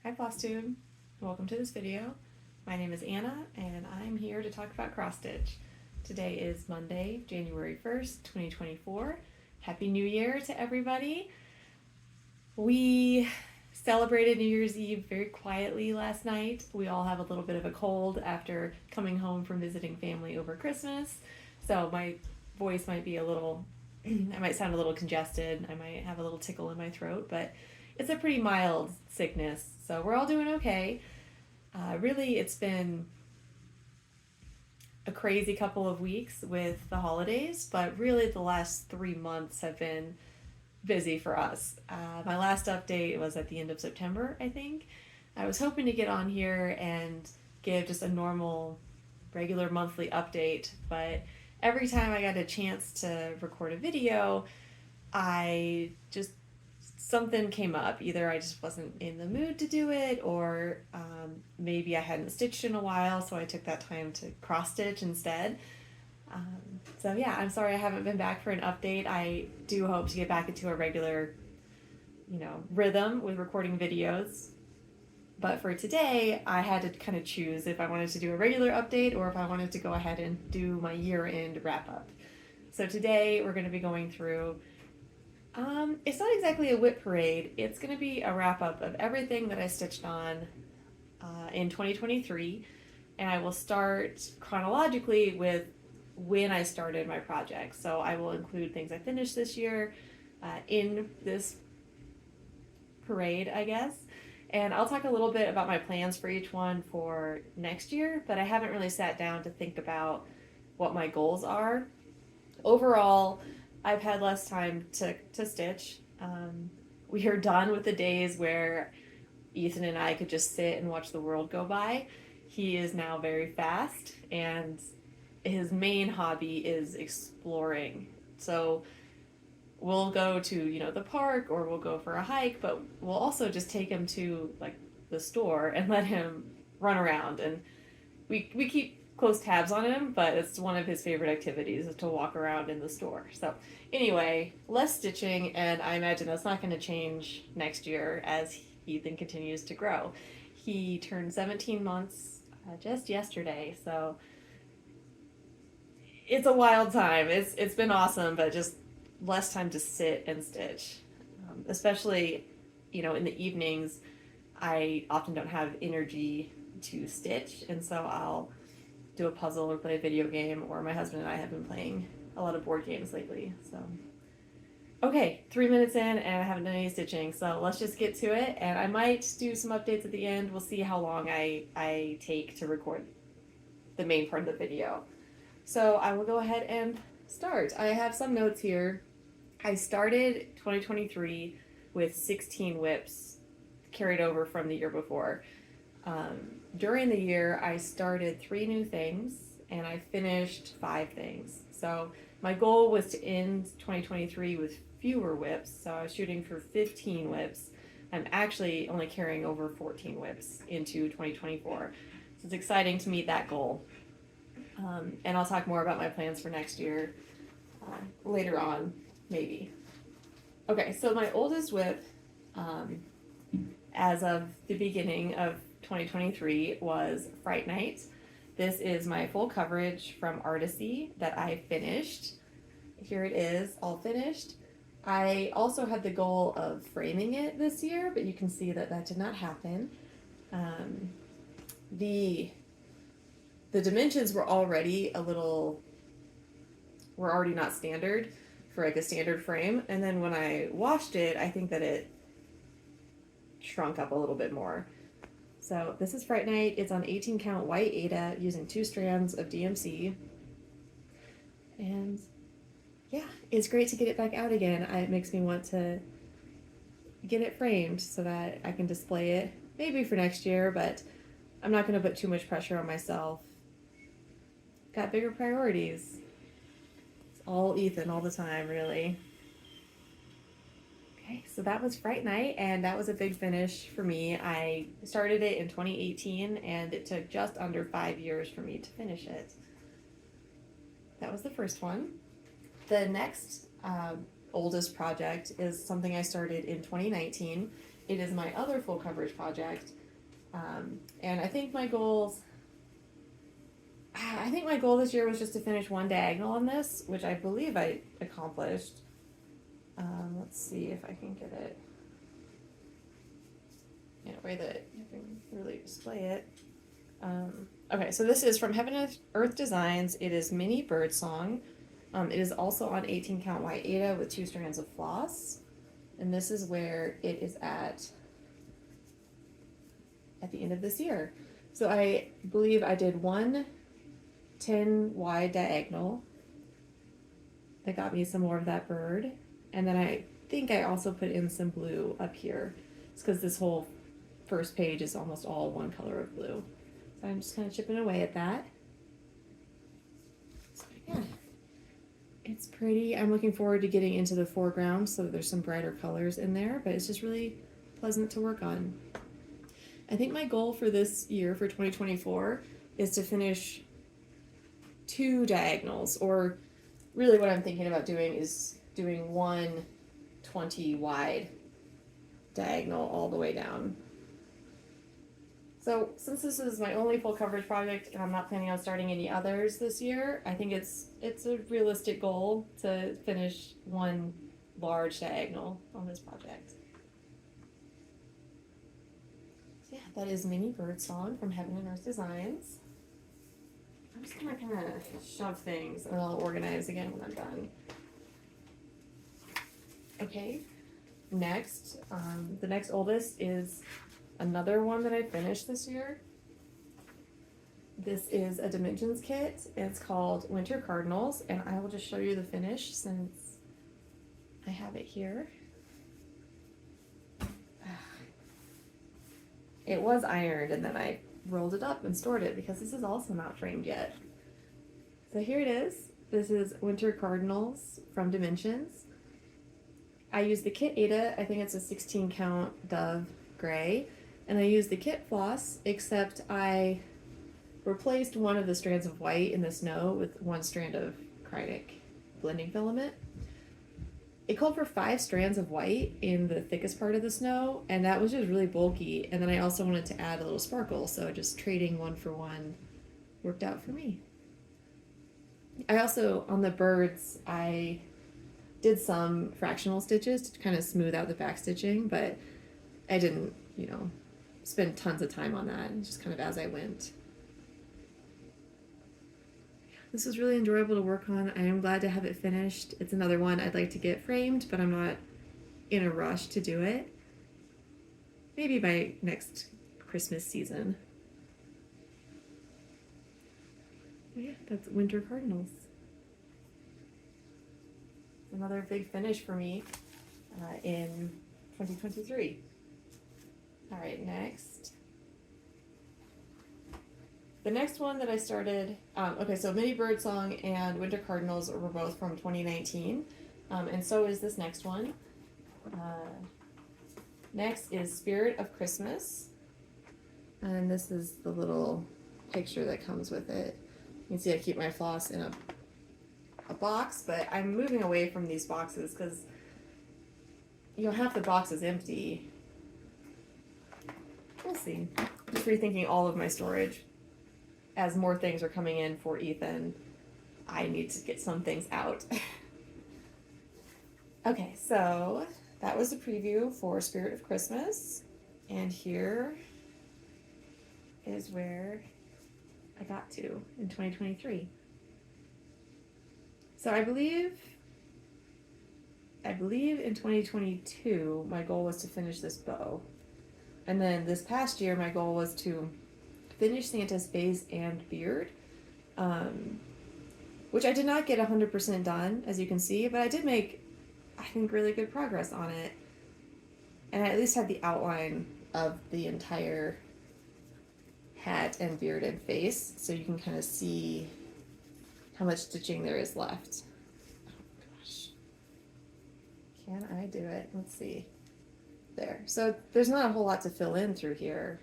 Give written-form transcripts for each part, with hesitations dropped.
Hi Flosstube, welcome to this video. My name is Anna and I'm here to talk about cross stitch. Today is Monday, January 1st, 2024. Happy New Year to everybody. We celebrated New Year's Eve very quietly last night. We all have a little bit of a cold after coming home from visiting family over Christmas. So my voice might be a little, I might sound a little congested. I might have a little tickle in my throat, but it's a pretty mild sickness, so we're all doing okay. Really, it's been a crazy couple of weeks with the holidays, but really the last 3 months have been busy for us. My last update was at the end of September, I think. I was hoping to get on here and give just a normal, regular monthly update, but every time I got a chance to record a video, something came up. Either I just wasn't in the mood to do it, or maybe I hadn't stitched in a while, so I took that time to cross stitch instead. So yeah, I'm sorry I haven't been back for an update. I do hope to get back into a regular, rhythm with recording videos. But for today, I had to kind of choose if I wanted to do a regular update or if I wanted to go ahead and do my year-end wrap-up. So today we're going to be going through it's not exactly a WIP parade. It's going to be a wrap-up of everything that I stitched on in 2023, and I will start chronologically with when I started my project. So I will include things I finished this year in this parade, I guess, and I'll talk a little bit about my plans for each one for next year, but I haven't really sat down to think about what my goals are. Overall, I've had less time to stitch. We are done with the days where Ethan and I could just sit and watch the world go by. He is now very fast, and his main hobby is exploring. So we'll go to, the park, or we'll go for a hike, but we'll also just take him to like the store and let him run around. And we keep close tabs on him, but it's one of his favorite activities is to walk around in the store. So anyway, less stitching, and I imagine that's not going to change next year as Ethan continues to grow. He turned 17 months just yesterday, so it's a wild time. It's been awesome, but just less time to sit and stitch, especially in the evenings. I often don't have energy to stitch, and so I'll do a puzzle or play a video game, or my husband and I have been playing a lot of board games lately. So okay, 3 minutes in and I haven't done any stitching, so let's just get to it. And I might do some updates at the end. We'll see how long I take to record the main part of the video. So I will go ahead and start. I have some notes here. I started 2023 with 16 WIPs carried over from the year before. During the year, I started 3 new things and I finished 5 things. So my goal was to end 2023 with fewer WIPs. So I was shooting for 15 WIPs. I'm actually only carrying over 14 WIPs into 2024. So it's exciting to meet that goal. And I'll talk more about my plans for next year later on, maybe. Okay, so my oldest WIP as of the beginning of 2023 was Fright Night. This is my full coverage from Artisy that I finished. Here it is, all finished. I also had the goal of framing it this year, but you can see that that did not happen. The dimensions were already not standard for like a standard frame, and then when I washed it, I think that it shrunk up a little bit more. So this is Fright Night. It's on 18 count white Aida using 2 strands of DMC. And yeah, it's great to get it back out again. It makes me want to get it framed so that I can display it maybe for next year, but I'm not going to put too much pressure on myself. Got bigger priorities. It's all Ethan all the time, really. Okay, so that was Fright Night, and that was a big finish for me. I started it in 2018, and it took just under 5 years for me to finish it. That was the first one. The next oldest project is something I started in 2019. it is my other full coverage project. And I think my goal this year was just to finish one diagonal on this, which I believe I accomplished. Let's see if I can get it in a way that you can really display it. Okay, so this is from Heaven and Earth Designs. It is Mini Bird Song. It is also on 18 count white Aida with 2 strands of floss. And this is where it is at the end of this year. So I believe I did one 10 wide diagonal that got me some more of that bird. And then I think I also put in some blue up here. It's because this whole first page is almost all one color of blue. So I'm just kind of chipping away at that. So yeah, it's pretty. I'm looking forward to getting into the foreground so that there's some brighter colors in there, but it's just really pleasant to work on. I think my goal for this year, for 2024, is to finish 2 diagonals, or really what I'm thinking about doing is doing one 20 wide diagonal all the way down. So since this is my only full coverage project and I'm not planning on starting any others this year, I think it's a realistic goal to finish one large diagonal on this project. So yeah, that is Mini Bird Song from Heaven and Earth Designs. I'm just gonna kind of shove things and I'll organize again when I'm done. Okay, next, the next oldest is another one that I finished this year. This is a Dimensions kit. It's called Winter Cardinals, and I will just show you the finish since I have it here. It was ironed and then I rolled it up and stored it because this is also not framed yet. So here it is. This is Winter Cardinals from Dimensions. I used the kit Aida. I think it's a 16 count Dove Gray. And I used the kit floss, except I replaced one of the strands of white in the snow with one strand of Kreinik blending filament. It called for 5 strands of white in the thickest part of the snow, and that was just really bulky. And then I also wanted to add a little sparkle, so just trading one for one worked out for me. I also, on the birds, I did some fractional stitches to kind of smooth out the back stitching, but I didn't, spend tons of time on that, just kind of as I went. This was really enjoyable to work on. I am glad to have it finished. It's another one I'd like to get framed, but I'm not in a rush to do it. Maybe by next Christmas season. But yeah, that's Winter Cardinals. Another big finish for me in 2023. All right, next. The next one that I started, okay, so Mini Bird Song and Winter Cardinals were both from 2019, and so is this next one. Next is Spirit of Christmas, and this is the little picture that comes with it. You can see I keep my floss in a box, but I'm moving away from these boxes because half the box is empty. We'll see. Just rethinking all of my storage. As more things are coming in for Ethan, I need to get some things out. Okay, so that was the preview for Spirit of Christmas. And here is where I got to in 2023. So I believe in 2022, my goal was to finish this bow. And then this past year, my goal was to finish Santa's face and beard, which I did not get 100% done, as you can see, but I did make, I think, really good progress on it. And I at least had the outline of the entire hat and beard and face, so you can kind of see how much stitching there is left. Oh gosh. Can I do it? Let's see. There. So there's not a whole lot to fill in through here.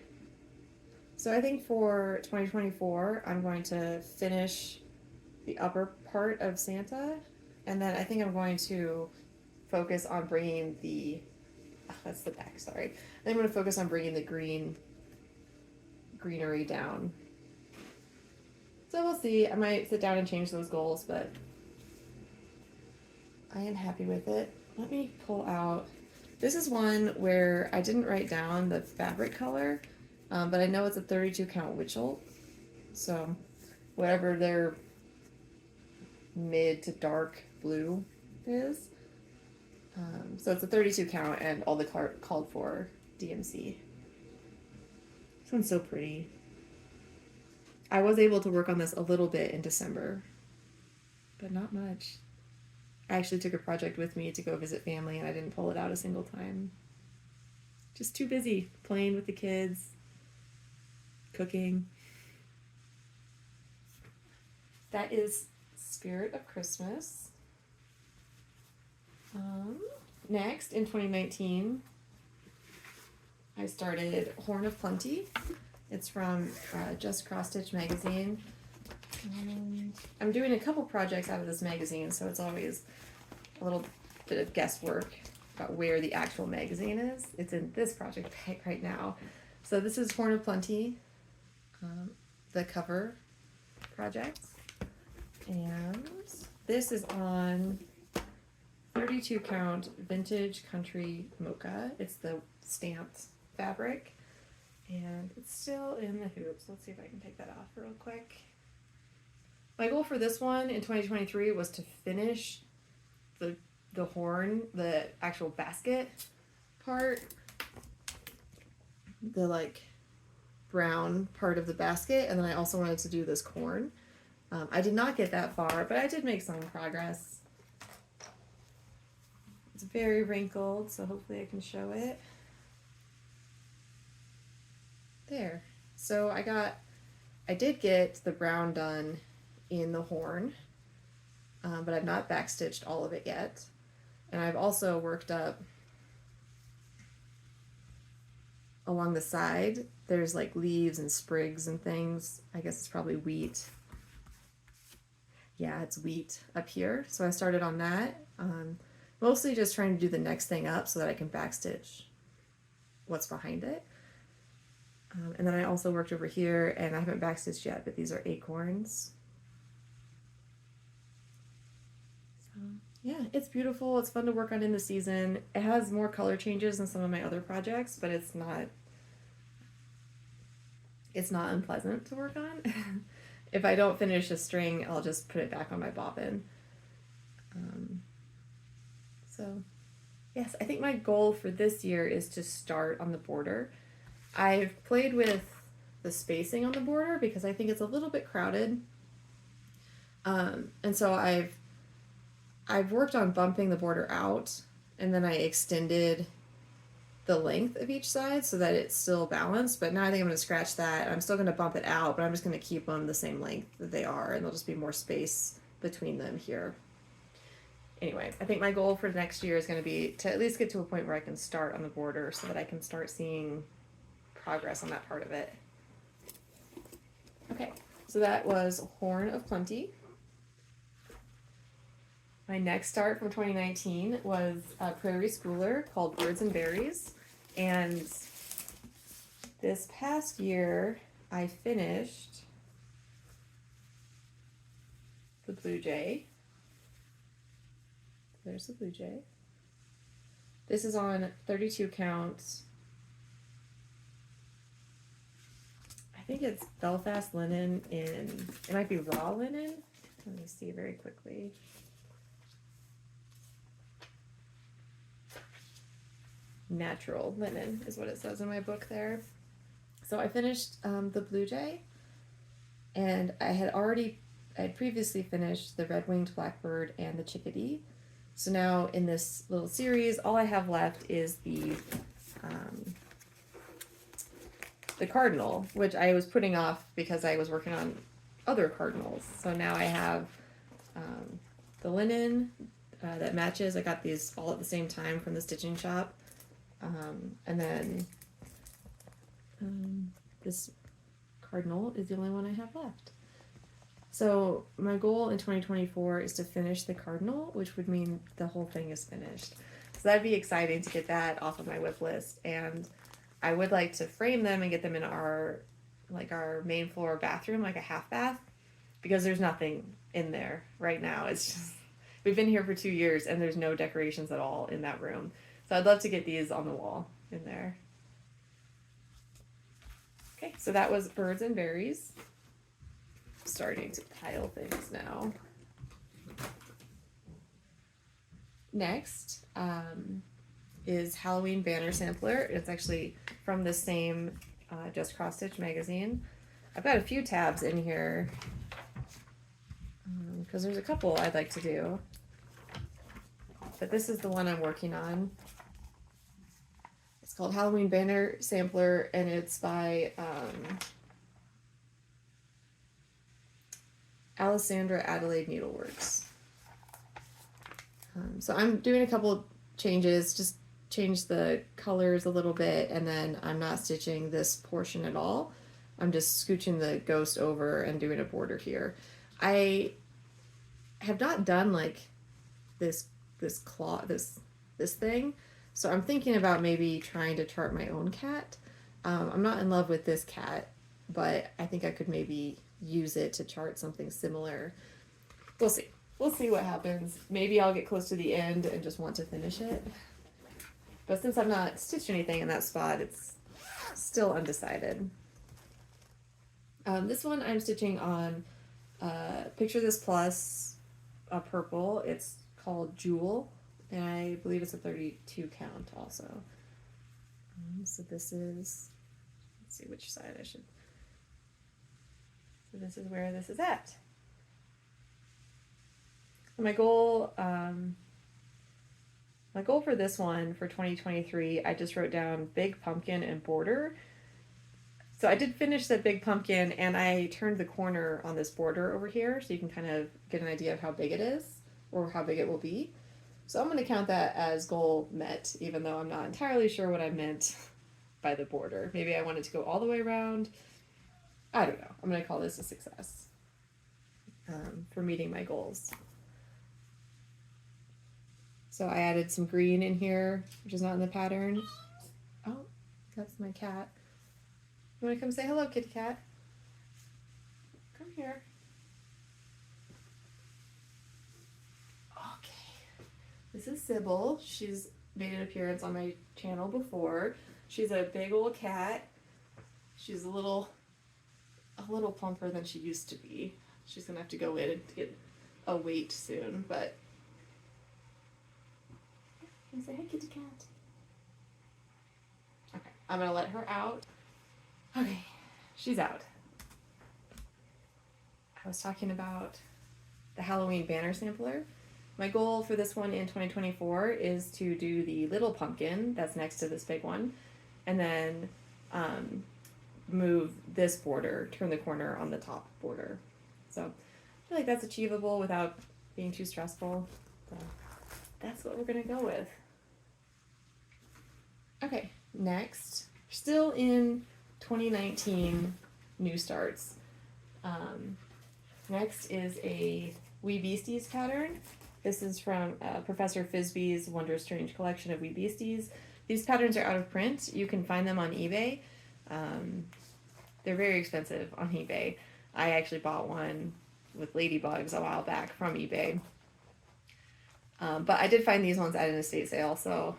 So I think for 2024, I'm going to finish the upper part of Santa, and then I think I'm going to focus on bringing the that's the back, sorry. I'm going to focus on bringing the greenery down. So we'll see. I might sit down and change those goals, but I am happy with it. Let me pull out. This is one where I didn't write down the fabric color, but I know it's a 32 count Witchel. So whatever their mid to dark blue is. So it's a 32 count and all the called for DMC. This one's so pretty. I was able to work on this a little bit in December, but not much. I actually took a project with me to go visit family and I didn't pull it out a single time. Just too busy playing with the kids, cooking. That is Spirit of Christmas. Next, in 2019, I started Horn of Plenty. It's from Just Cross Stitch magazine. I'm doing a couple projects out of this magazine, so it's always a little bit of guesswork about where the actual magazine is. It's in this project right now. So this is Horn of Plenty, the cover project. And this is on 32 count Vintage Country Mocha. It's the stamped fabric. And it's still in the hoops. Let's see if I can take that off real quick. My goal for this one in 2023 was to finish the horn, the actual basket part, the like brown part of the basket, and then I also wanted to do this corn. I did not get that far, but I did make some progress. It's very wrinkled, so hopefully I can show it. There. So I did get the brown done in the horn, but I've not backstitched all of it yet. And I've also worked up along the side. There's like leaves and sprigs and things. I guess it's probably wheat. Yeah, it's wheat up here. So I started on that. Mostly just trying to do the next thing up so that I can backstitch what's behind it. And then I also worked over here, and I haven't backstitched yet, but these are acorns. So yeah, it's beautiful. It's fun to work on in the season. It has more color changes than some of my other projects, but it's not unpleasant to work on. If I don't finish a string, I'll just put it back on my bobbin. So yes, I think my goal for this year is to start on the border. I've played with the spacing on the border because I think it's a little bit crowded. And so I've worked on bumping the border out, and then I extended the length of each side so that it's still balanced. But now I think I'm going to scratch that. I'm still going to bump it out, but I'm just going to keep them the same length that they are, and there'll just be more space between them here. Anyway, I think my goal for next year is going to be to at least get to a point where I can start on the border so that I can start seeing progress on that part of it. Okay, so that was Horn of Plenty. My next start from 2019 was a Prairie Schooler called Birds and Berries. And this past year, I finished the Blue Jay. There's the Blue Jay. This is on 32 counts. I think it's Belfast linen it might be raw linen. Let me see very quickly. Natural linen is what it says in my book there. So I finished the Blue Jay, and I had previously finished the Red-Winged Blackbird and the Chickadee. So now in this little series, all I have left is the Cardinal, which I was putting off because I was working on other Cardinals. So now I have the linen that matches. I got these all at the same time from the stitching shop. And then this Cardinal is the only one I have left. So my goal in 2024 is to finish the Cardinal, which would mean the whole thing is finished. So that'd be exciting to get that off of my WIP list. And I would like to frame them and get them in our main floor bathroom, like a half bath, because there's nothing in there right now. It's just, we've been here for 2 years and there's no decorations at all in that room. So I'd love to get these on the wall in there. Okay, so that was birds and berries. Starting to pile things now. Next is Halloween banner sampler. It's actually from the same Just Cross Stitch magazine. I've got a few tabs in here because there's a couple I'd like to do, but this is the one I'm working on. It's called Halloween Banner Sampler, and it's by Alessandra Adelaide Needleworks. So I'm doing a couple changes, just change the colors a little bit, and then I'm not stitching this portion at all. I'm just scooching the ghost over and doing a border here. I have not done like this thing, so I'm thinking about maybe trying to chart my own cat. I'm not in love with this cat, but I think I could maybe use it to chart something similar. We'll see. We'll see what happens. Maybe I'll get close to the end and just want to finish it. But since I've not stitched anything in that spot, it's still undecided. This one I'm stitching on Picture This Plus, a purple. It's called Jewel, and I believe it's a 32 count also. So this is, let's see which side I should. So this is where this is at. My goal for this one for 2023, I just wrote down big pumpkin and border. So I did finish that big pumpkin, and I turned the corner on this border over here, so you can kind of get an idea of how big it is or how big it will be. So I'm going to count that as goal met, even though I'm not entirely sure what I meant by the border. Maybe I wanted to go all the way around. I don't know. I'm going to call this a success for meeting my goals. So I added some green in here, which is not in the pattern. Oh, that's my cat. You want to come say hello, kitty cat? Come here. Okay. This is Sybil. She's made an appearance on my channel before. She's a big old cat. She's a little plumper than she used to be. She's gonna have to go in and get a weight soon, but and say, hey, kitty cat. Okay, I'm gonna let her out. Okay, she's out. I was talking about the Halloween banner sampler. My goal for this one in 2024 is to do the little pumpkin that's next to this big one, and then move this border, turn the corner on the top border. So I feel like that's achievable without being too stressful. So that's what we're gonna go with. Okay, next, still in 2019 new starts. Next is a WE Beasties pattern. This is from Professor Frisbee's Wonder Strange collection of WE Beasties. These patterns are out of print. You can find them on eBay. They're very expensive on eBay. I actually bought one with ladybugs a while back from eBay. But I did find these ones at an estate sale, so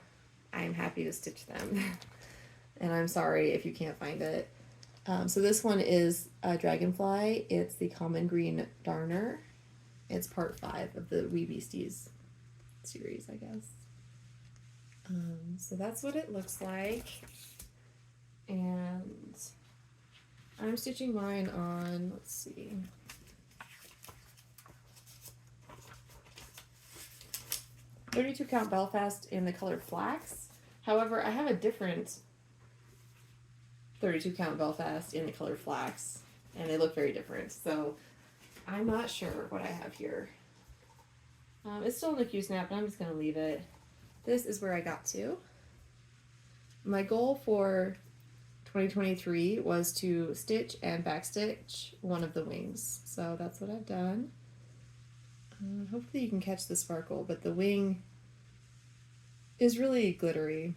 I'm happy to stitch them. And I'm sorry if you can't find it. So this one is a Dragonfly. It's the Common Green Darner. It's part 5 of the WE Beasties series, I guess. So that's what it looks like. And I'm stitching mine on, let's see. .32 count Belfast in the color Flax. However, I have a different 32 count Belfast in the color Flax, and they look very different. So I'm not sure what I have here. It's still in the Q-snap, but I'm just going to leave it. This is where I got to. My goal for 2023 was to stitch and backstitch one of the wings. So that's what I've done. Hopefully you can catch the sparkle, but the wing is really glittery.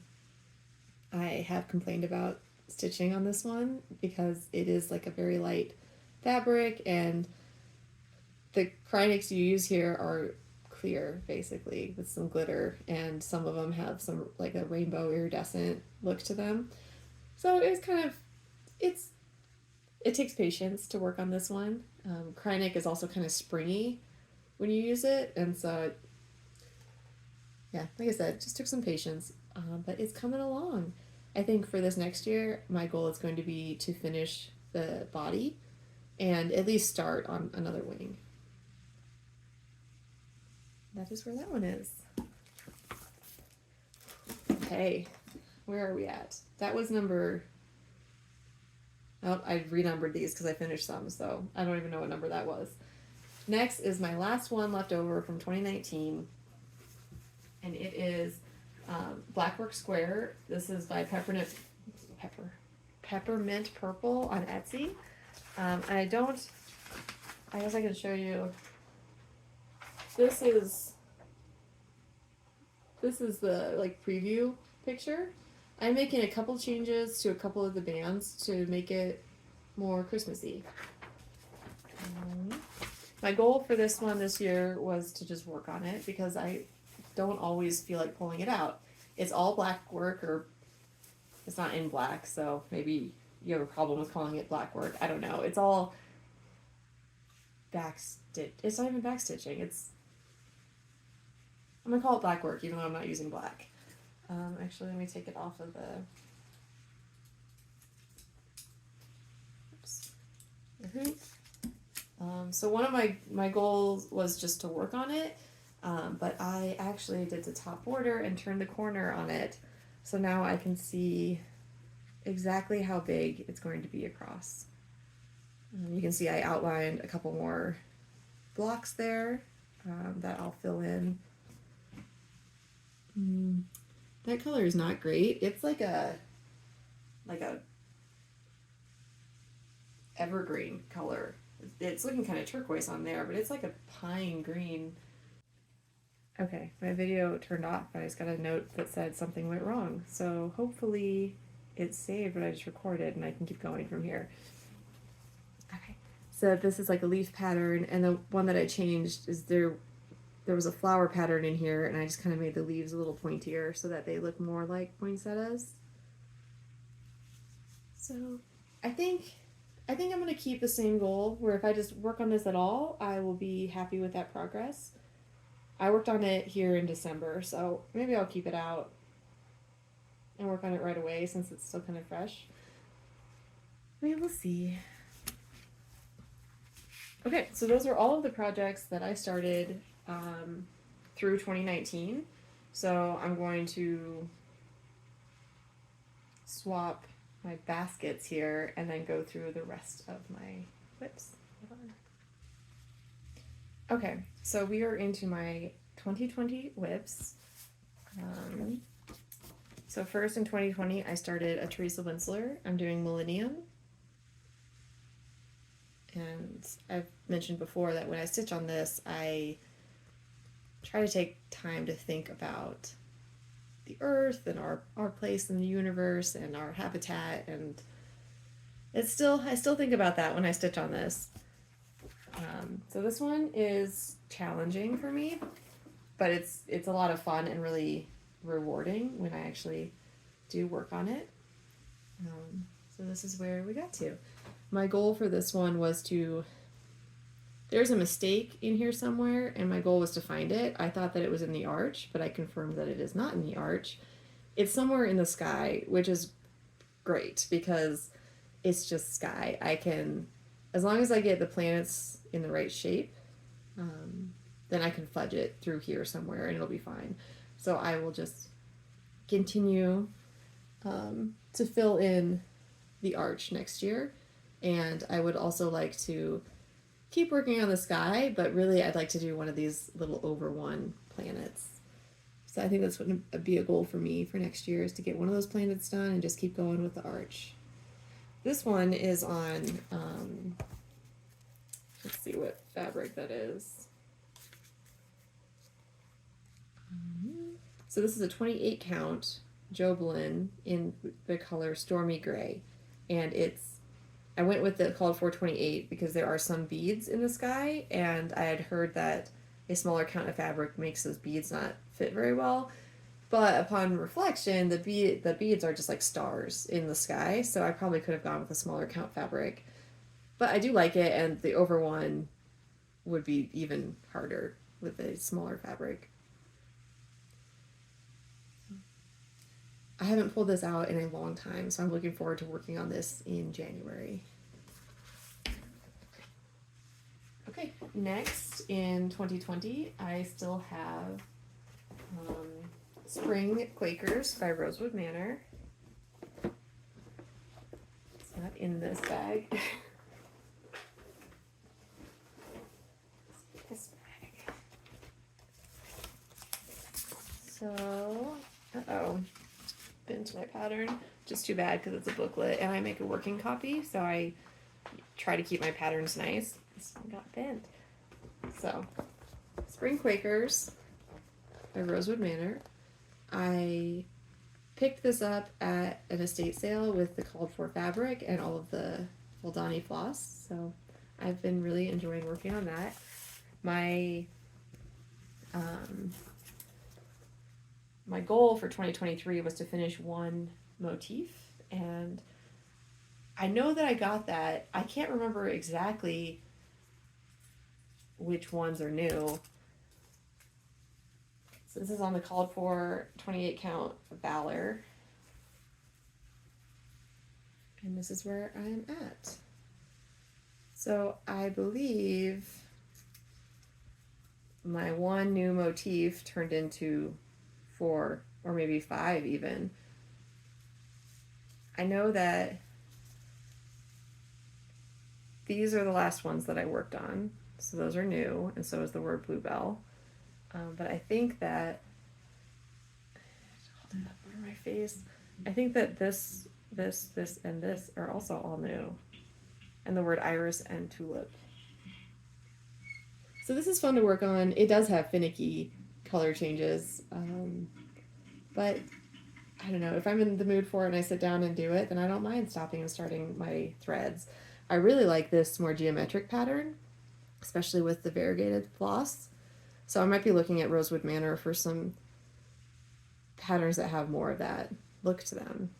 I have complained about stitching on this one because it is like a very light fabric, and the Kreinicks you use here are clear basically with some glitter, and some of them have some like a rainbow iridescent look to them. So it's kind of, it takes patience to work on this one. Kreinik is also kind of springy when you use it, and so yeah, like I said, just took some patience, but it's coming along. I think for this next year, my goal is going to be to finish the body and at least start on another wing. That is where that one is. Okay, where are we at? That was number... Oh, I renumbered these because I finished some, so I don't even know what number that was. Next is my last one left over from 2019, and it is Blackwork Square. This is by Peppermint Purple on Etsy. I guess I can show you. This is the like preview picture. I'm making a couple changes to a couple of the bands to make it more Christmassy. My goal for this one this year was to just work on it because I don't always feel like pulling it out. It's all black work, or it's not in black, so maybe you have a problem with calling it black work. I don't know. It's all backstitch. It's not even backstitching. I'm gonna call it black work even though I'm not using black. Actually, let me take it off of the... Oops. So one of my goals was just to work on it, but I actually did the top border and turned the corner on it, so now I can see exactly how big it's going to be across. You can see I outlined a couple more blocks there that I'll fill in. That color is not great. It's like a evergreen color. It's looking kind of turquoise on there, but it's like a pine green. Okay, my video turned off, but I just got a note that said something went wrong. So hopefully it's saved what I just recorded and I can keep going from here. Okay, so this is like a leaf pattern, and the one that I changed is there was a flower pattern in here, and I just kind of made the leaves a little pointier so that they look more like poinsettias. So I think I'm going to keep the same goal, where if I just work on this at all, I will be happy with that progress. I worked on it here in December, so maybe I'll keep it out and work on it right away since it's still kind of fresh. We will see. Okay, so those are all of the projects that I started through 2019. So I'm going to swap my baskets here and then go through the rest of my WIPs. Okay, so we are into my 2020 WIPs. So first in 2020, I started a Teresa Winsler. I'm doing Millennium. And I've mentioned before that when I stitch on this, I try to take time to think about the earth and our place in the universe and our habitat, and I still think about that when I stitch on this. So this one is challenging for me, but it's a lot of fun and really rewarding when I actually do work on it. So this is where we got to. My goal for this one was there's a mistake in here somewhere, and my goal was to find it. I thought that it was in the arch, but I confirmed that it is not in the arch. It's somewhere in the sky, which is great because it's just sky. As long as I get the planets in the right shape, then I can fudge it through here somewhere and it'll be fine. So I will just continue to fill in the arch next year. And I would also like to keep working on the sky, but really I'd like to do one of these little over one planets. So I think that's what would be a goal for me for next year, is to get one of those planets done and just keep going with the arch. This one is on, let's see what fabric that is. So this is a 28 count Jobelin in the color Stormy Gray. And I went with the called for 28 because there are some beads in the sky, and I had heard that a smaller count of fabric makes those beads not fit very well. But upon reflection, the beads are just like stars in the sky, so I probably could have gone with a smaller count fabric. But I do like it, and the over one would be even harder with a smaller fabric. I haven't pulled this out in a long time, so I'm looking forward to working on this in January. Okay, next in 2020, I still have Spring Quakers by Rosewood Manor. It's not in this bag. This bag. So, bent my pattern. Just too bad because it's a booklet and I make a working copy, so I try to keep my patterns nice. This one got bent. So, Spring Quakers by Rosewood Manor. I picked this up at an estate sale with the called for fabric and all of the Waldani floss, so I've been really enjoying working on that. My my goal for 2023 was to finish one motif, and I know that I got that. I can't remember exactly which ones are new. So this is on the called for 28 count Valor. And this is where I'm at. So I believe my one new motif turned into 4 or maybe 5 even. I know that these are the last ones that I worked on. So those are new, and so is the word bluebell. But I think that, hold it up over my face. I think that this, and this are also all new. And the word iris and tulip. So this is fun to work on. It does have finicky color changes. But I don't know, if I'm in the mood for it and I sit down and do it, then I don't mind stopping and starting my threads. I really like this more geometric pattern, especially with the variegated floss. So I might be looking at Rosewood Manor for some patterns that have more of that look to them.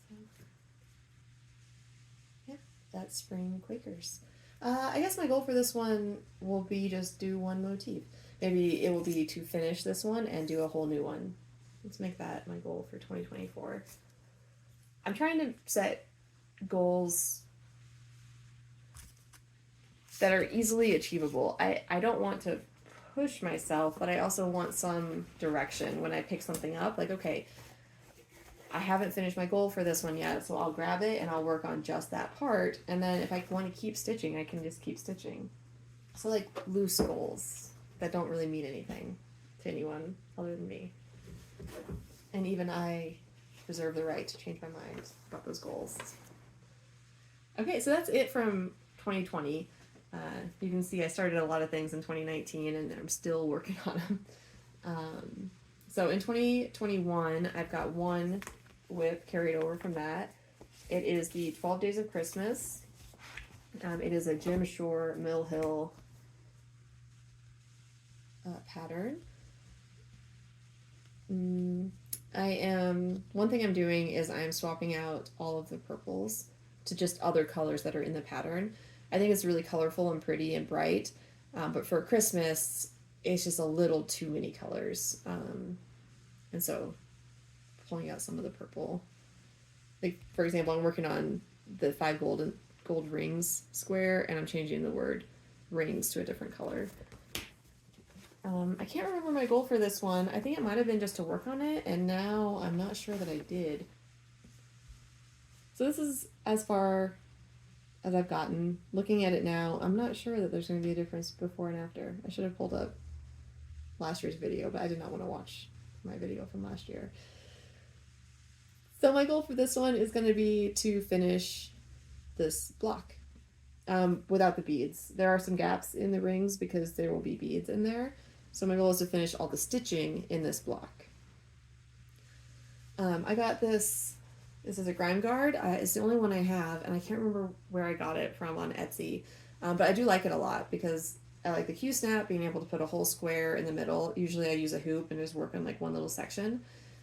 So, yeah, that's Spring Quakers. I guess my goal for this one will be just do one motif. Maybe it will be to finish this one and do a whole new one. Let's make that my goal for 2024. I'm trying to set goals that are easily achievable. I don't want to push myself, but I also want some direction when I pick something up. Like, okay, I haven't finished my goal for this one yet, so I'll grab it and I'll work on just that part. And then if I want to keep stitching, I can just keep stitching. So like loose goals that don't really mean anything to anyone other than me. And even I reserve the right to change my mind about those goals. Okay, so that's it from 2020. You can see I started a lot of things in 2019 and I'm still working on them. So in 2021, I've got one WIP carried over from that. It is the 12 Days of Christmas. It is a Jim Shore Mill Hill pattern. One thing I'm doing is I'm swapping out all of the purples to just other colors that are in the pattern. I think it's really colorful and pretty and bright, but for Christmas, it's just a little too many colors. And so pulling out some of the purple. Like, for example, I'm working on the 5 gold rings square, and I'm changing the word rings to a different color. I can't remember my goal for this one. I think it might have been just to work on it, and now I'm not sure that I did. So this is as far as I've gotten. Looking at it now, I'm not sure that there's going to be a difference before and after. I should have pulled up last year's video, but I did not want to watch my video from last year. So my goal for this one is going to be to finish this block without the beads. There are some gaps in the rings because there will be beads in there, So my goal is to finish all the stitching in this block. I got this is a grime guard. It's the only one I have, and I can't remember where I got it from on Etsy. But I do like it a lot because I like the Q-snap, being able to put a whole square in the middle. Usually I use a hoop and just work on like one little section.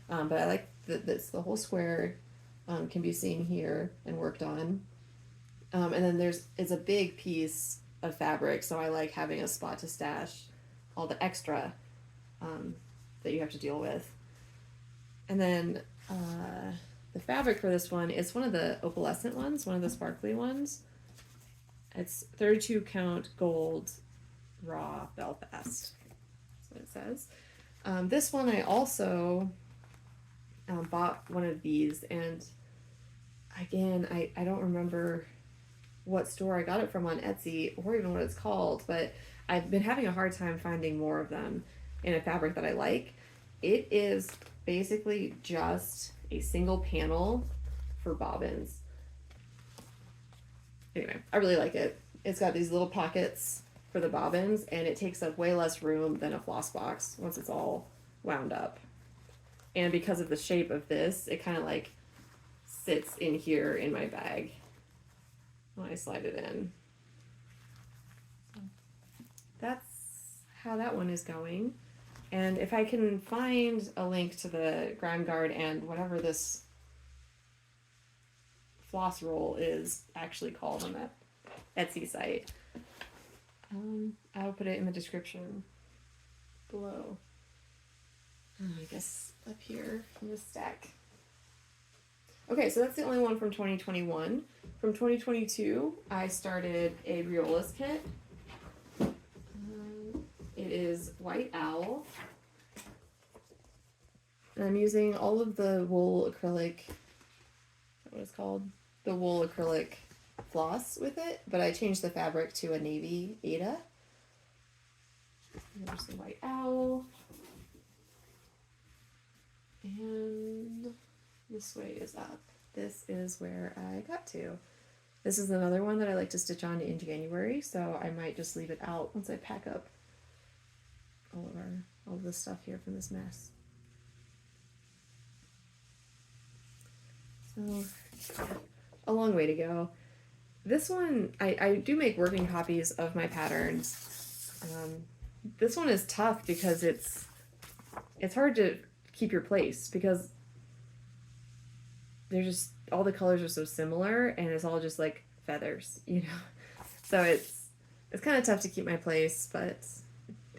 But I like that the whole square can be seen here and worked on. And then it's a big piece of fabric, so I like having a spot to stash all the extra that you have to deal with. And then the fabric for this one is one of the opalescent ones, one of the sparkly ones. It's 32 count gold raw Belfast. That's what it says. This one I also bought one of these, and again, I don't remember what store I got it from on Etsy or even what it's called, but I've been having a hard time finding more of them in a fabric that I like. It is basically just a single panel for bobbins. Anyway, I really like it. It's got these little pockets for the bobbins, and it takes up way less room than a floss box once it's all wound up. And because of the shape of this, it kind of like sits in here in my bag when I slide it in. So that's how that one is going. And if I can find a link to the grime guard and whatever this floss roll is actually called on that Etsy site, I'll put it in the description below. I guess up here in this stack. Okay, so that's the only one from 2021. From 2022, I started a Riolis kit. It is White Owl. And I'm using all of the wool acrylic, is that what it's called? The wool acrylic floss with it, but I changed the fabric to a navy Ada. And there's the White Owl. And this way is up. This is where I got to. This is another one that I like to stitch on in January, so I might just leave it out once I pack up all of this stuff here from this mess. So, a long way to go. This one, I do make working copies of my patterns. This one is tough because it's hard to keep your place because they're just, all the colors are so similar and it's all just like feathers, you know? So it's kind of tough to keep my place, but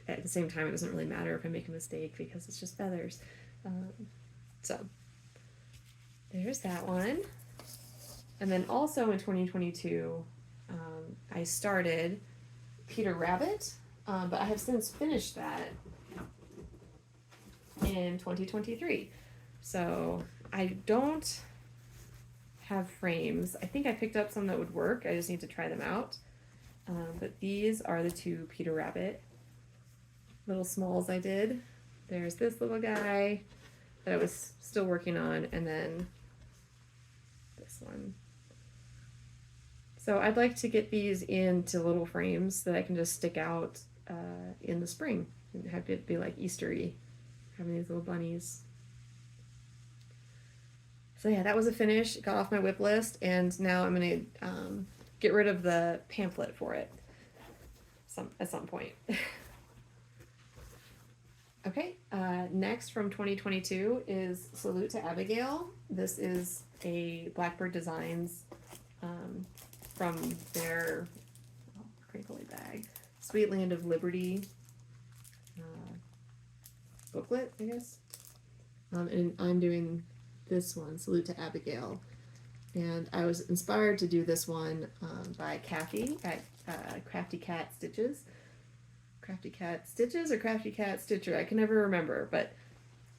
at the same time it doesn't really matter if I make a mistake because it's just feathers. So there's that one. And then also in 2022, I started Peter Rabbit, but I have since finished that in 2023. So I don't have frames. I think I picked up some that would work. I just need to try them out. But these are the two Peter Rabbit little smalls I did. There's this little guy that I was still working on, and then this one. So I'd like to get these into little frames that I can just stick out in the spring and have it be like Eastery, having these little bunnies. So yeah, that was a finish. It got off my WIP list, and now I'm gonna get rid of the pamphlet for it at some point. Okay, next from 2022 is Salute to Abigail. This is a Blackbird Designs from their crinkly bag, Sweet Land of Liberty booklet, I guess. And I'm doing this one, Salute to Abigail. And I was inspired to do this one by Kathy at Crafty Cat Stitches. Crafty Cat Stitches or Crafty Cat Stitcher? I can never remember, but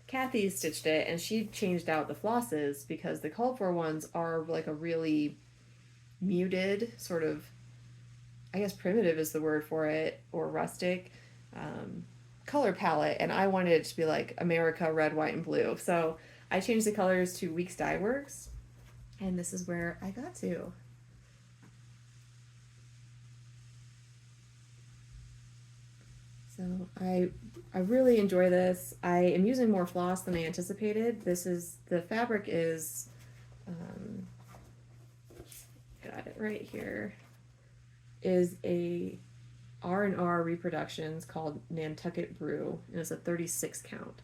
Kathy stitched it and she changed out the flosses because the called for ones are like a really muted sort of, I guess primitive is the word for it, or rustic color palette, and I wanted it to be like America red, white, and blue. So I changed the colors to Weeks Dye Works, and this is where I got to. So I really enjoy this. I am using more floss than I anticipated. The fabric is, got it right here, is a R&R Reproductions called Nantucket Brew, and it's a 36 count.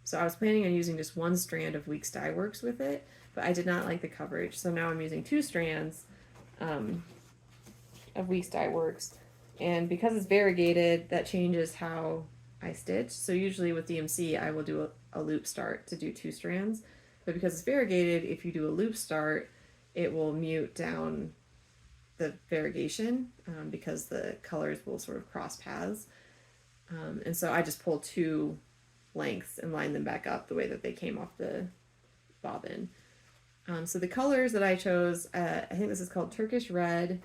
So I was planning on using just one strand of Weeks Dye Works with it, but I did not like the coverage, so now I'm using 2 strands of Weeks Dye Works, and because it's variegated, that changes how I stitch. So usually with DMC, I will do a loop start to do 2 strands, but because it's variegated, if you do a loop start, it will mute down the variegation because the colors will sort of cross paths. And so I just pull 2 lengths and line them back up the way that they came off the bobbin. So the colors that I chose, I think this is called Turkish Red.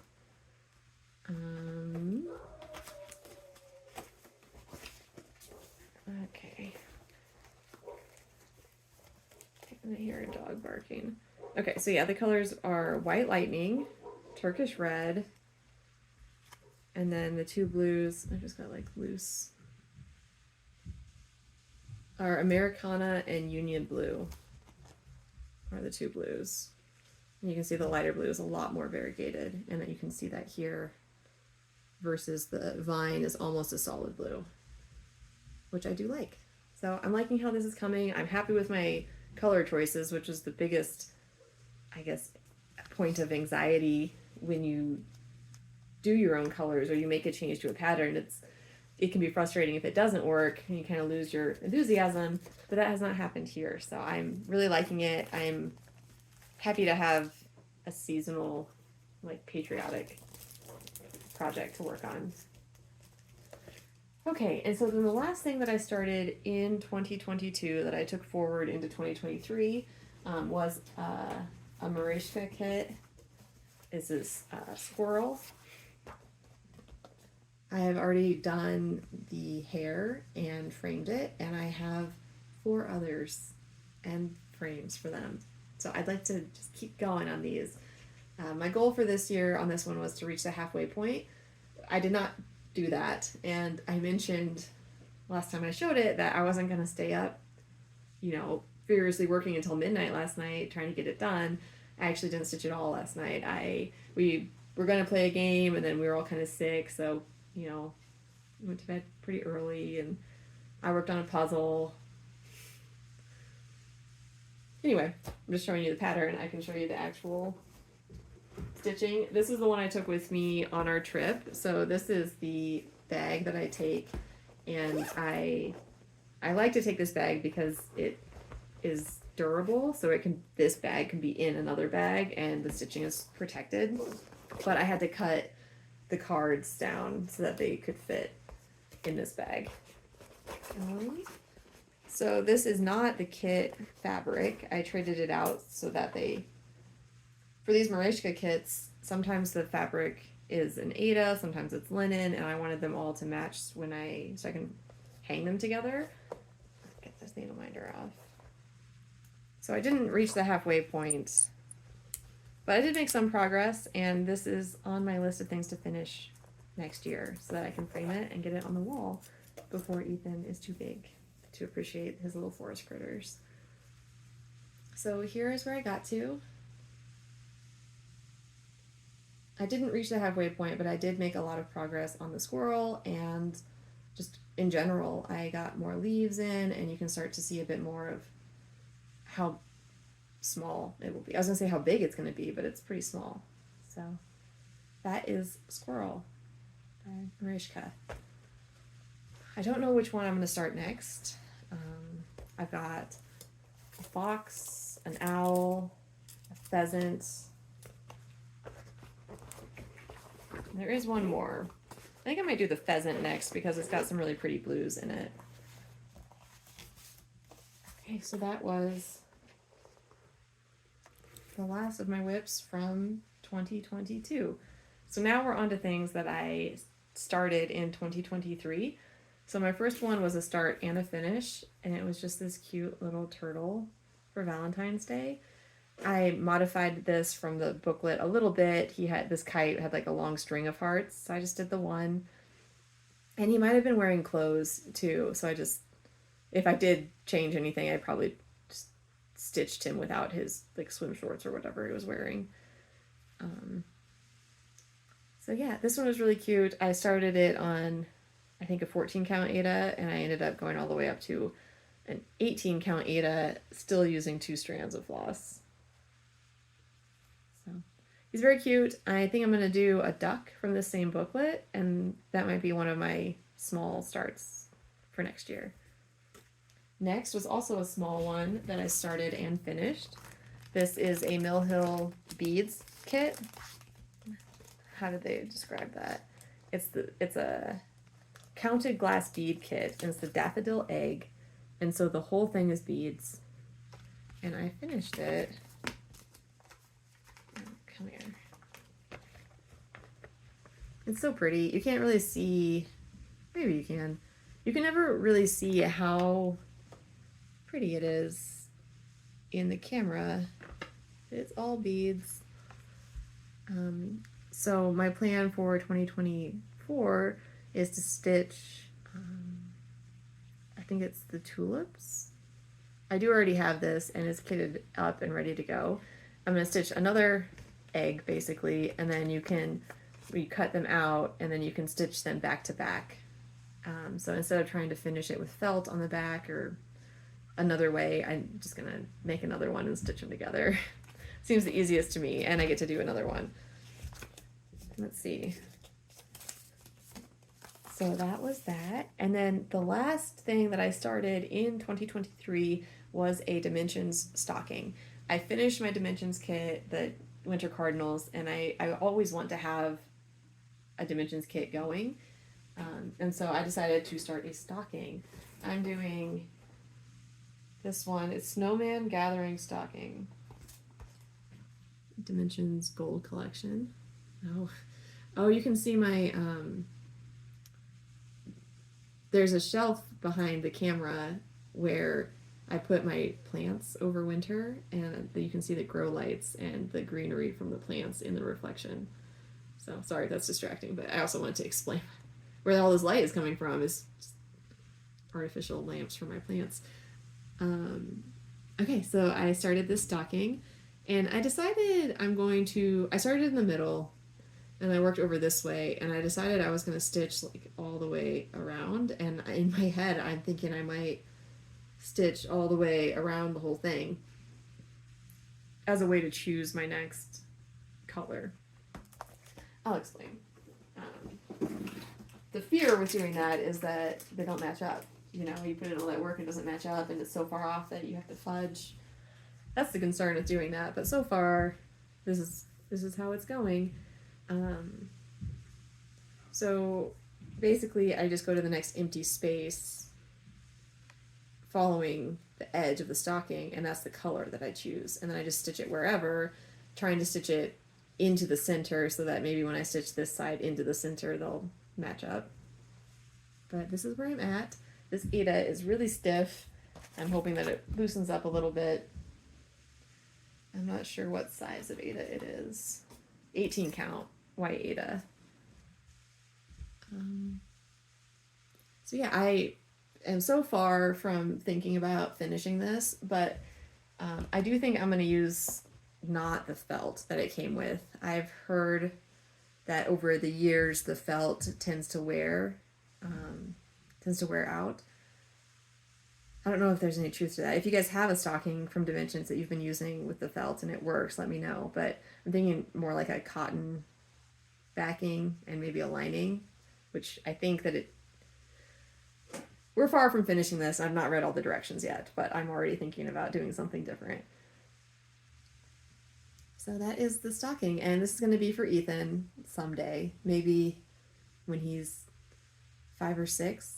Okay. I hear a dog barking. Okay, so yeah, the colors are White Lightning, Turkish Red, and then the 2 blues, I just got like loose, are Americana and Union Blue are the 2 blues. And you can see the lighter blue is a lot more variegated, and you can see that here versus the Vine is almost a solid blue, which I do like. So I'm liking how this is coming. I'm happy with my color choices, which is the biggest, I guess, point of anxiety when you do your own colors or you make a change to a pattern. It can be frustrating if it doesn't work and you kind of lose your enthusiasm, but that has not happened here. So I'm really liking it. I'm happy to have a seasonal, like, patriotic project to work on. Okay, and so then the last thing that I started in 2022 that I took forward into 2023 was a Marisha Kit. This is Squirrel. I have already done the hair and framed it, and I have 4 others and frames for them. So I'd like to just keep going on these. My goal for this year on this one was to reach the halfway point. I did not do that, and I mentioned last time I showed it that I wasn't going to stay up, furiously working until midnight last night trying to get it done. I actually didn't stitch it all last night. We were going to play a game, and then we were all kind of sick, so we went to bed pretty early, and I worked on a puzzle. Anyway, I'm just showing you the pattern. I can show you the actual stitching. This is the one I took with me on our trip. So this is the bag that I take, and I like to take this bag because it is durable, so this bag can be in another bag and the stitching is protected. But I had to cut the cards down so that they could fit in this bag. So this is not the kit fabric. I traded it out so that for these Marisha kits, sometimes the fabric is an Aida, sometimes it's linen, and I wanted them all to match so I can hang them together. Get this needle minder off. So I didn't reach the halfway point, but I did make some progress, and this is on my list of things to finish next year so that I can frame it and get it on the wall before Ethan is too big to appreciate his little forest critters. So here is where I got to. I didn't reach the halfway point, but I did make a lot of progress on the squirrel, and just in general, I got more leaves in, and you can start to see a bit more of how small it will be. I was gonna say how big it's gonna be, but it's pretty small. So that is Squirrel by Marisha. I don't know which one I'm gonna start next. I've got a fox, an owl, a pheasant. There is one more. I think I might do the pheasant next because it's got some really pretty blues in it. Okay, so that was the last of my WIPs from 2022. So now we're on to things that I started in 2023. So my first one was a start and a finish, and it was just this cute little turtle for Valentine's Day. I modified this from the booklet a little bit. This kite had like a long string of hearts, so I just did the one. And he might have been wearing clothes too, so if I did change anything, I probably just stitched him without his like swim shorts or whatever he was wearing. So yeah, this one was really cute. I started it on, I think, a 14 count Aida, and I ended up going all the way up to an 18 count Aida, still using 2 strands of floss. So he's very cute. I think I'm going to do a duck from the same booklet, and that might be one of my small starts for next year. Next was also a small one that I started and finished. This is a Mill Hill beads kit. How did they describe that? It's a counted glass bead kit, and it's the Daffodil Egg, and so the whole thing is beads. And I finished it. Oh, come here. It's so pretty. You can't really see. Maybe you can. You can never really see how pretty it is in the camera. It's all beads. So my plan for 2024 is to stitch, I think it's the tulips. I do already have this and it's kitted up and ready to go. I'm going to stitch another egg basically, and then you cut them out and then you can stitch them back to back. So instead of trying to finish it with felt on the back or another way, I'm just going to make another one and stitch them together. Seems the easiest to me, and I get to do another one. Let's see. So that was that. And then the last thing that I started in 2023 was a Dimensions stocking. I finished my Dimensions kit, the Winter Cardinals, and I always want to have a Dimensions kit going. And so I decided to start a stocking. I'm doing this one. It's Snowman Gathering Stocking. Dimensions Gold Collection. Oh, you can see my, there's a shelf behind the camera where I put my plants over winter, and you can see the grow lights and the greenery from the plants in the reflection. So sorry, that's distracting, but I also wanted to explain where all this light is coming from. Is artificial lamps for my plants. Okay, so I started this stocking, and I decided I started in the middle, and I worked over this way, and I decided I was going to stitch like all the way around, and in my head I'm thinking I might stitch all the way around the whole thing as a way to choose my next color. I'll explain. The fear with doing that is that they don't match up. You know, you put in all that work and it doesn't match up, and it's so far off that you have to fudge. That's the concern with doing that, but so far this is how it's going. So basically I just go to the next empty space following the edge of the stocking, and that's the color that I choose, and then I just stitch it wherever, trying to stitch it into the center so that maybe when I stitch this side into the center they'll match up. But this is where I'm at. This Aida is really stiff. I'm hoping that it loosens up a little bit. I'm not sure what size of Aida it is. 18 count white Aida. So yeah, I am so far from thinking about finishing this, but I do think I'm going to use not the felt that it came with. I've heard that over the years the felt tends to wear out. I don't know if there's any truth to that. If you guys have a stocking from Dimensions that you've been using with the felt and it works, let me know. But I'm thinking more like a cotton backing and maybe a lining, which I think that we're far from finishing this. I've not read all the directions yet, but I'm already thinking about doing something different. So that is the stocking, and this is going to be for Ethan someday, maybe when he's 5 or 6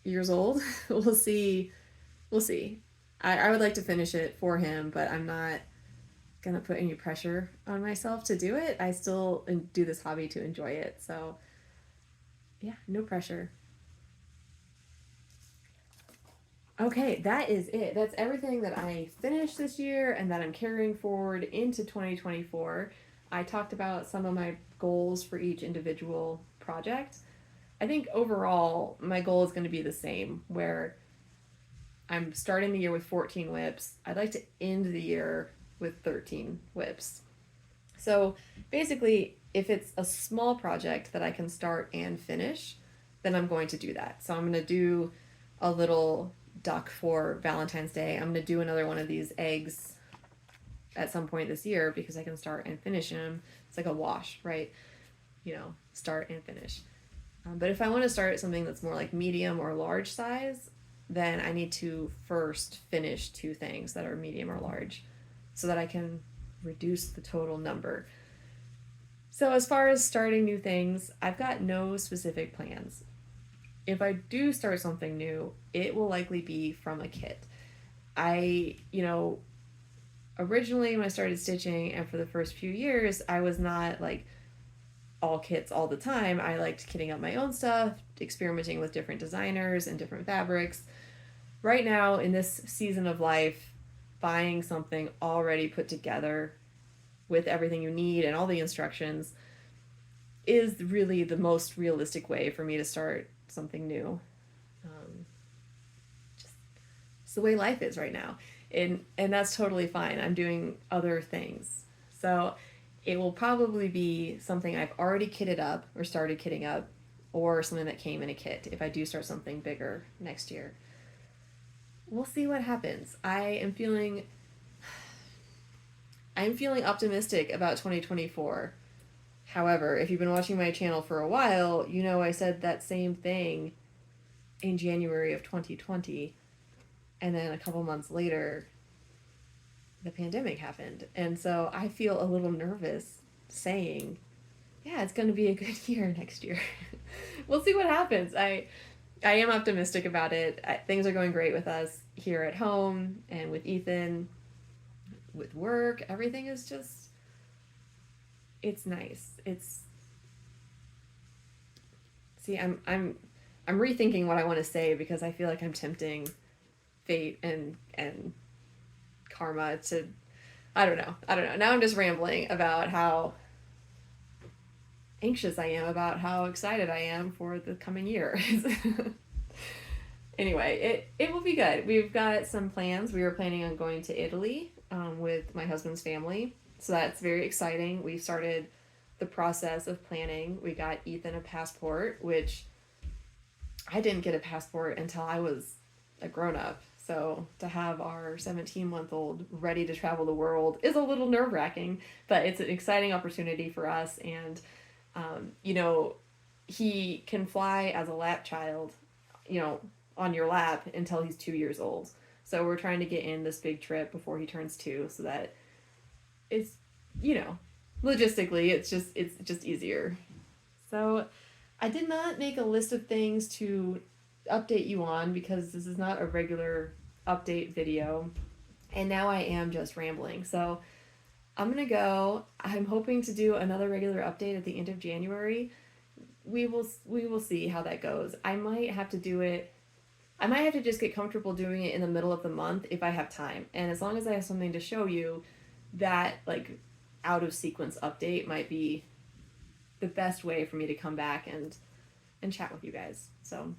years old. We'll see. I would like to finish it for him, but I'm not gonna put any pressure on myself to do it. I still do this hobby to enjoy it, so yeah, no pressure. Okay, that is it. That's everything that I finished this year and that I'm carrying forward into 2024. I talked about some of my goals for each individual project. I think overall my goal is going to be the same, where I'm starting the year with 14 WIPs. I'd like to end the year with 13 WIPs. So basically, if it's a small project that I can start and finish, then I'm going to do that. So I'm going to do a little duck for Valentine's Day. I'm going to do another one of these eggs at some point this year because I can start and finish them. It's like a wash, right? You know, start and finish. But if I want to start something that's more like medium or large size, then I need to first finish 2 things that are medium or large so that I can reduce the total number. So as far as starting new things, I've got no specific plans. If I do start something new, it will likely be from a kit. Originally when I started stitching and for the first few years, I was not like all kits all the time. I liked kitting up my own stuff, experimenting with different designers and different fabrics. Right now, in this season of life, buying something already put together with everything you need and all the instructions is really the most realistic way for me to start something new. Just it's the way life is right now. And that's totally fine. I'm doing other things. So it will probably be something I've already kitted up or started kitting up, or something that came in a kit if I do start something bigger next year. We'll see what happens. I'm feeling optimistic about 2024. However, if you've been watching my channel for a while, you know I said that same thing in January of 2020, and then a couple months later, the pandemic happened. And so I feel a little nervous saying, yeah, it's going to be a good year next year. We'll see what happens. I am optimistic about it. Things are going great with us here at home and with Ethan, with work. Everything is just, it's nice. I'm rethinking what I want to say because I feel like I'm tempting fate and karma to, I don't know. Now I'm just rambling about how anxious I am about how excited I am for the coming year. Anyway, it will be good. We've got some plans. We were planning on going to Italy with my husband's family, so that's very exciting. We started the process of planning. We got Ethan a passport, which I didn't get a passport until I was a grown-up. So to have our 17-month-old ready to travel the world is a little nerve-wracking, but it's an exciting opportunity for us. And, he can fly as a lap child, on your lap until he's 2 years old. So we're trying to get in this big trip before he turns 2 so that it's, logistically, it's just easier. So I did not make a list of things to update you on because this is not a regular update video, and now I am just rambling. So I'm gonna go. I'm hoping to do another regular update at the end of January. We will see how that goes. I might have to just get comfortable doing it in the middle of the month if I have time, and as long as I have something to show you, that like out of sequence update might be the best way for me to come back and chat with you guys. So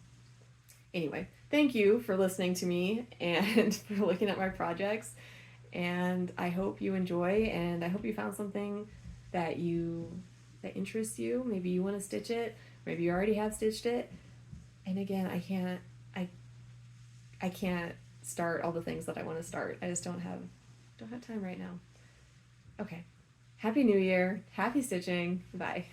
anyway, thank you for listening to me and for looking at my projects, and I hope you enjoy, and I hope you found something that interests you. Maybe you want to stitch it, maybe you already have stitched it. And again, I can't start all the things that I want to start. I just don't have time right now. Okay. Happy New Year. Happy stitching. Bye.